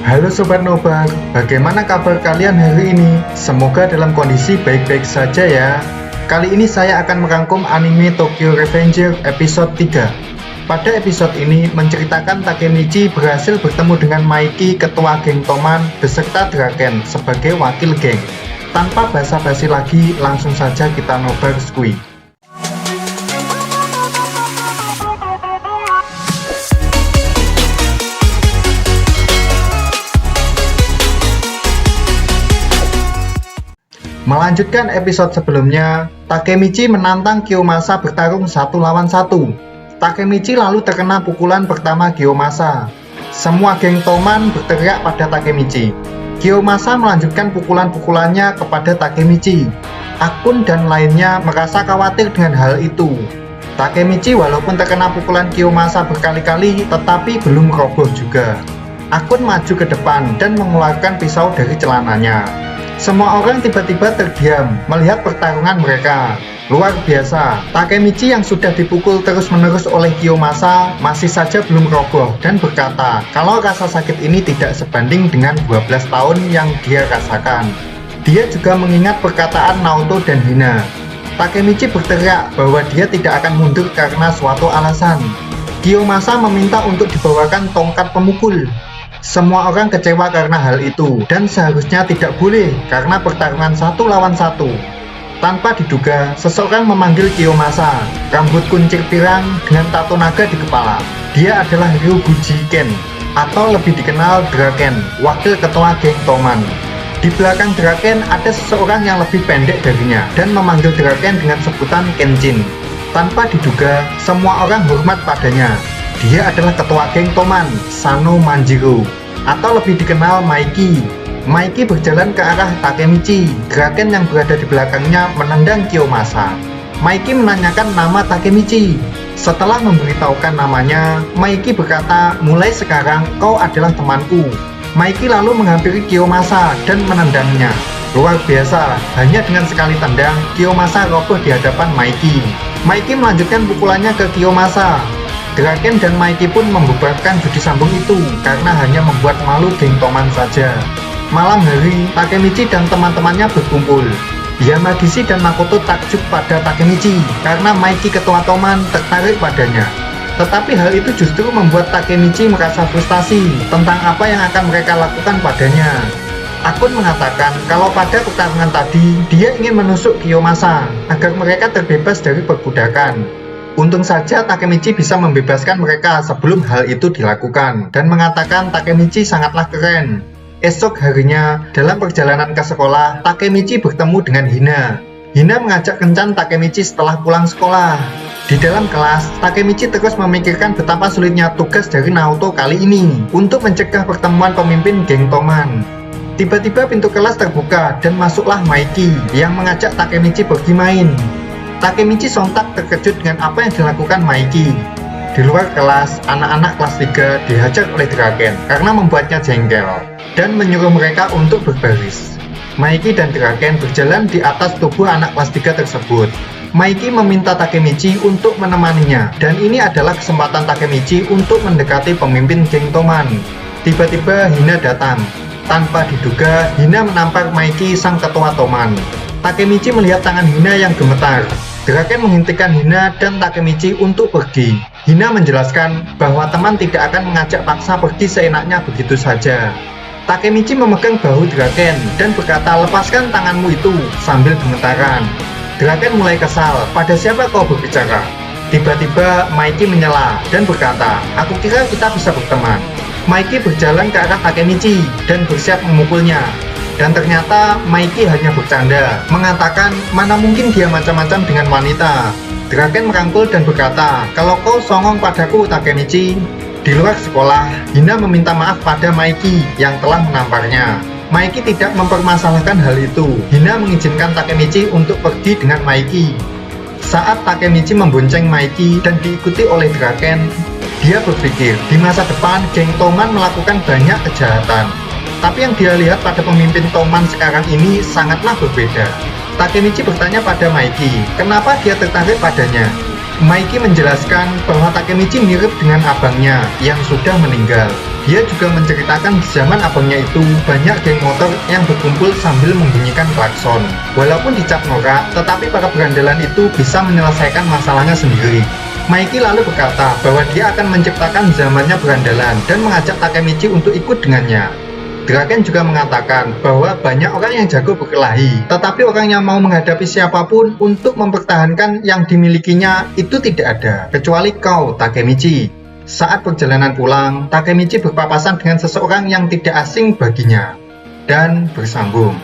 Halo Sobat Nobar, bagaimana kabar kalian hari ini? Semoga dalam kondisi baik-baik saja ya. Kali ini saya akan merangkum anime Tokyo Revenger episode 3. Pada episode ini menceritakan Takemichi berhasil bertemu dengan Maiki, ketua geng Toman, beserta Draken sebagai wakil geng. Tanpa basa-basi lagi, langsung saja kita nobar skui. Melanjutkan episode sebelumnya, Takemichi menantang Kiyomasa bertarung 1 lawan 1. Takemichi lalu terkena pukulan pertama Kiyomasa. Semua geng Toman berteriak pada Takemichi. Kiyomasa melanjutkan pukulan-pukulannya kepada Takemichi. Akun dan lainnya merasa khawatir dengan hal itu. Takemichi walaupun terkena pukulan Kiyomasa berkali-kali, tetapi belum roboh juga. Akun maju ke depan dan mengeluarkan pisau dari celananya. Semua orang tiba-tiba terdiam melihat pertarungan mereka. Luar biasa, Takemichi yang sudah dipukul terus-menerus oleh Kiyomasa masih saja belum roboh dan berkata kalau rasa sakit ini tidak sebanding dengan 12 tahun yang dia rasakan. Dia juga mengingat perkataan Naoto dan Hina. Takemichi berteriak bahwa dia tidak akan mundur karena suatu alasan. Kiyomasa meminta untuk dibawakan tongkat pemukul. Semua orang kecewa karena hal itu dan seharusnya tidak boleh karena pertarungan 1 lawan 1. Tanpa diduga, seseorang memanggil Kiyomasa, rambut kuncir pirang dengan tato naga di kepala. Dia adalah Ryuguji Ken, atau lebih dikenal Draken, wakil ketua geng Toman. Di belakang Draken ada seseorang yang lebih pendek darinya dan memanggil Draken dengan sebutan Kenshin. Tanpa diduga, semua orang hormat padanya. Dia adalah ketua geng Toman, Sano Manjiro, atau lebih dikenal Maiki. Maiki berjalan ke arah Takemichi. Draken yang berada di belakangnya menendang Kiyomasa. Maiki menanyakan nama Takemichi. Setelah memberitahukan namanya, Maiki berkata, mulai sekarang kau adalah temanku. Maiki lalu menghampiri Kiyomasa dan menendangnya. Luar biasa, hanya dengan sekali tendang, Kiyomasa roboh di hadapan Maiki. Maiki melanjutkan pukulannya ke Kiyomasa. Draken dan Maiki pun membubarkan judi sambung itu karena hanya membuat malu geng Toman saja. Malam hari, Takemichi dan teman-temannya berkumpul. Yamagishi dan Makoto takjub pada Takemichi karena Maiki ketua Toman tertarik padanya. Tetapi hal itu justru membuat Takemichi merasa frustasi tentang apa yang akan mereka lakukan padanya. Akun mengatakan kalau pada pertarungan tadi, dia ingin menusuk Kiyomasa agar mereka terbebas dari perbudakan. Untung saja Takemichi bisa membebaskan mereka sebelum hal itu dilakukan dan mengatakan Takemichi sangatlah keren. Esok harinya, dalam perjalanan ke sekolah, Takemichi bertemu dengan Hina. Hina mengajak kencan Takemichi setelah pulang sekolah. Di dalam kelas, Takemichi terus memikirkan betapa sulitnya tugas dari Naoto kali ini untuk mencegah pertemuan pemimpin geng Toman. Tiba-tiba pintu kelas terbuka dan masuklah Maiki yang mengajak Takemichi pergi main. Takemichi sontak terkejut dengan apa yang dilakukan Maiki. Di luar kelas, anak-anak kelas 3 dihajar oleh Draken karena membuatnya jengkel dan menyuruh mereka untuk berbaris. Maiki dan Draken berjalan di atas tubuh anak kelas 3 tersebut. Maiki meminta Takemichi untuk menemaninya dan ini adalah kesempatan Takemichi untuk mendekati pemimpin geng Toman. Tiba-tiba Hina datang. Tanpa diduga, Hina menampar Maiki sang ketua Toman. Takemichi melihat tangan Hina yang gemetar. Draken menghentikan Hina dan Takemichi untuk pergi. Hina menjelaskan bahwa teman tidak akan mengajak paksa pergi seenaknya begitu saja. Takemichi memegang bahu Draken dan berkata, lepaskan tanganmu itu, sambil gemetaran. Draken mulai kesal, pada siapa kau berbicara? Tiba-tiba Maiki menyela dan berkata, aku kira kita bisa berteman. Maiki berjalan ke arah Takemichi dan bersiap memukulnya. Dan ternyata Maiki hanya bercanda, mengatakan mana mungkin dia macam-macam dengan wanita. Draken merangkul dan berkata, kalau kau songong padaku Takemichi. Di luar sekolah, Hina meminta maaf pada Maiki yang telah menamparnya. Maiki tidak mempermasalahkan hal itu. Hina mengizinkan Takemichi untuk pergi dengan Maiki. Saat Takemichi membonceng Maiki dan diikuti oleh Draken, dia berpikir di masa depan geng Toman melakukan banyak kejahatan. Tapi yang dia lihat pada pemimpin Toman sekarang ini sangatlah berbeda. Takemichi bertanya pada Maiki, kenapa dia tertarik padanya? Maiki menjelaskan bahwa Takemichi mirip dengan abangnya yang sudah meninggal. Dia juga menceritakan di zaman abangnya itu banyak geng motor yang berkumpul sambil membunyikan klakson. Walaupun dicap norak, tetapi para berandalan itu bisa menyelesaikan masalahnya sendiri. Mikey lalu berkata bahwa dia akan menciptakan zamannya berandalan dan mengajak Takemichi untuk ikut dengannya. Draken juga mengatakan bahwa banyak orang yang jago berkelahi, tetapi orang yang mau menghadapi siapapun untuk mempertahankan yang dimilikinya itu tidak ada, kecuali kau, Takemichi. Saat perjalanan pulang, Takemichi berpapasan dengan seseorang yang tidak asing baginya dan bersambung.